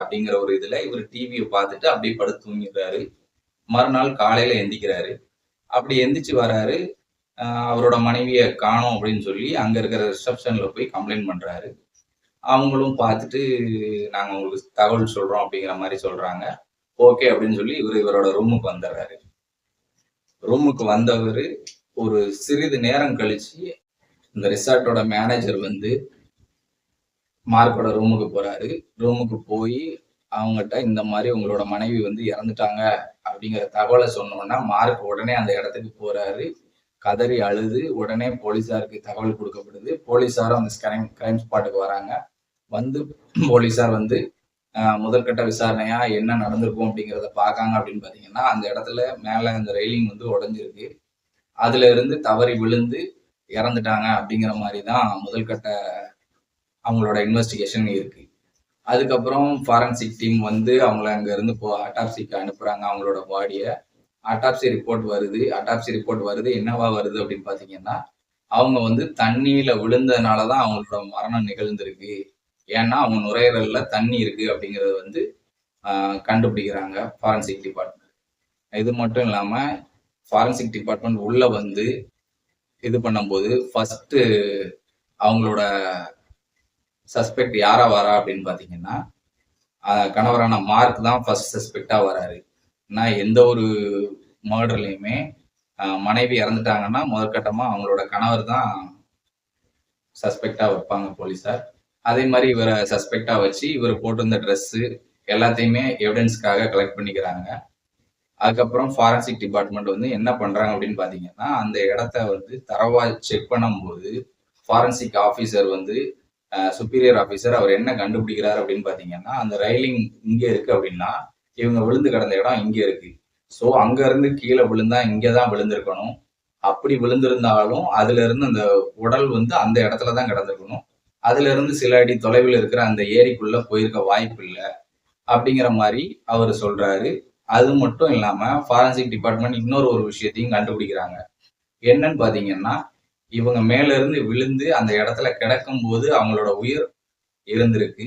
அப்படிங்கிற ஒரு இதுல இவர் டிவியை பார்த்துட்டு அப்படியே படுத்து தூங்கிடுறாரு. மறுநாள் காலையில எந்திக்கிறாரு. அப்படி எந்திரிச்சு வராரு. அவரோட மனைவிய காணோம் அப்படின்னு சொல்லி அங்க இருக்கிற ரிசப்ஷன்ல போய் கம்ப்ளைண்ட் பண்றாரு. அவங்களும் பார்த்துட்டு நாங்க உங்களுக்கு தகவல் சொல்றோம் அப்படிங்கிற மாதிரி சொல்றாங்க. ஓகே அப்படின்னு சொல்லி இவரோட ரூமுக்கு வந்துடுறாரு. ரூமுக்கு வந்தவர் ஒரு சிறிது நேரம் கழிச்சு இந்த ரிசார்ட்டோட மேனேஜர் வந்து மார்க்கோட ரூமுக்கு போறாரு. ரூமுக்கு போய் அவங்ககிட்ட இந்த மாதிரி உங்களோட மனைவி வந்து இறந்துட்டாங்க அப்படிங்கிற தகவலை சொன்னோன்னா மார்க் உடனே அந்த இடத்துக்கு போறாரு. கதறி அழுது உடனே போலீஸாருக்கு தகவல் கொடுக்கப்படுது. போலீஸாரும் அந்த கிரைம் ஸ்பாட்டுக்கு வராங்க. வந்து போலீஸார் வந்து முதற்கட்ட விசாரணையா என்ன நடந்திருக்கும் அப்படிங்கிறத பார்க்காங்க. அப்படின்னு பாத்தீங்கன்னா அந்த இடத்துல மேல அந்த ரெயிலிங் வந்து உடைஞ்சிருக்கு. அதுல இருந்து தவறி விழுந்து இறந்துட்டாங்க அப்படிங்கிற மாதிரி தான் முதல்கட்ட அவங்களோட இன்வெஸ்டிகேஷன் இருக்கு. அதுக்கப்புறம் ஃபாரன்சிக் டீம் வந்து அவங்கள அங்க இருந்து அட்டாப்சிக்கு அனுப்புறாங்க அவங்களோட பாடிய. அட்டாப்சி ரிப்போர்ட் வருது. என்னவா வருது அப்படின்னு பாத்தீங்கன்னா அவங்க வந்து தண்ணியில விழுந்ததுனாலதான் அவங்களோட மரணம் நிகழ்ந்திருக்கு. ஏன்னா அவங்க நுரையீரல்ல தண்ணி இருக்கு அப்படிங்கறது வந்து கண்டுபிடிக்கிறாங்க ஃபாரன்சிக் டிபார்ட்மெண்ட். இது மட்டும் இல்லாம ஃபாரன்சிக் டிபார்ட்மெண்ட் உள்ள வந்து இது பண்ணும்போது ஃபர்ஸ்ட் அவங்களோட சஸ்பெக்ட் யாரா வரா அப்படின்னு பாத்தீங்கன்னா கணவரான மார்க் தான் ஃபர்ஸ்ட் சஸ்பெக்டா வராரு. எந்த ஒரு மர்டர்லயுமே மனைவி இறந்துட்டாங்கன்னா முதற்கட்டமா அவங்களோட கணவர் தான் சஸ்பெக்டா வைப்பாங்க போலீஸார். அதே மாதிரி இவரை சஸ்பெக்டா வச்சு இவர் போட்டிருந்த ட்ரெஸ் எல்லாத்தையுமே எவிடன்ஸ்க்காக கலெக்ட் பண்ணிக்கிறாங்க. அதுக்கப்புறம் ஃபாரன்சிக் டிபார்ட்மெண்ட் வந்து என்ன பண்றாங்க அப்படின்னு பாத்தீங்கன்னா அந்த இடத்த வந்து தரவா செக் பண்ணும்போது ஃபாரன்சிக் ஆபீசர் வந்து சுப்பீரியர் ஆபீசர் அவர் என்ன கண்டுபிடிக்கிறாரு அப்படின்னு பாத்தீங்கன்னா அந்த ரயிலிங் இங்க இருக்கு அப்படின்னா இவங்க விழுந்து கிடந்த இடம் இங்க இருக்கு. ஸோ அங்க இருந்து கீழே விழுந்தா இங்கதான் விழுந்திருக்கணும். அப்படி விழுந்திருந்தாலும் அதுல இருந்து அந்த உடல் வந்து அந்த இடத்துலதான் கிடந்திருக்கணும். அதுல இருந்து சில அடி தொலைவில் இருக்கிற அந்த ஏரிக்குள்ள போயிருக்க வாய்ப்பு இல்லை அப்படிங்கிற மாதிரி அவர் சொல்றாரு. அது மட்டும் இல்லாம ஃபாரன்சிக் டிபார்ட்மெண்ட் இன்னொரு ஒரு விஷயத்தையும் கண்டுபிடிக்கிறாங்க. என்னன்னு பாத்தீங்கன்னா இவங்க மேல இருந்து விழுந்து அந்த இடத்துல கிடக்கும் போது அவங்களோட உயிர் இருந்திருக்கு.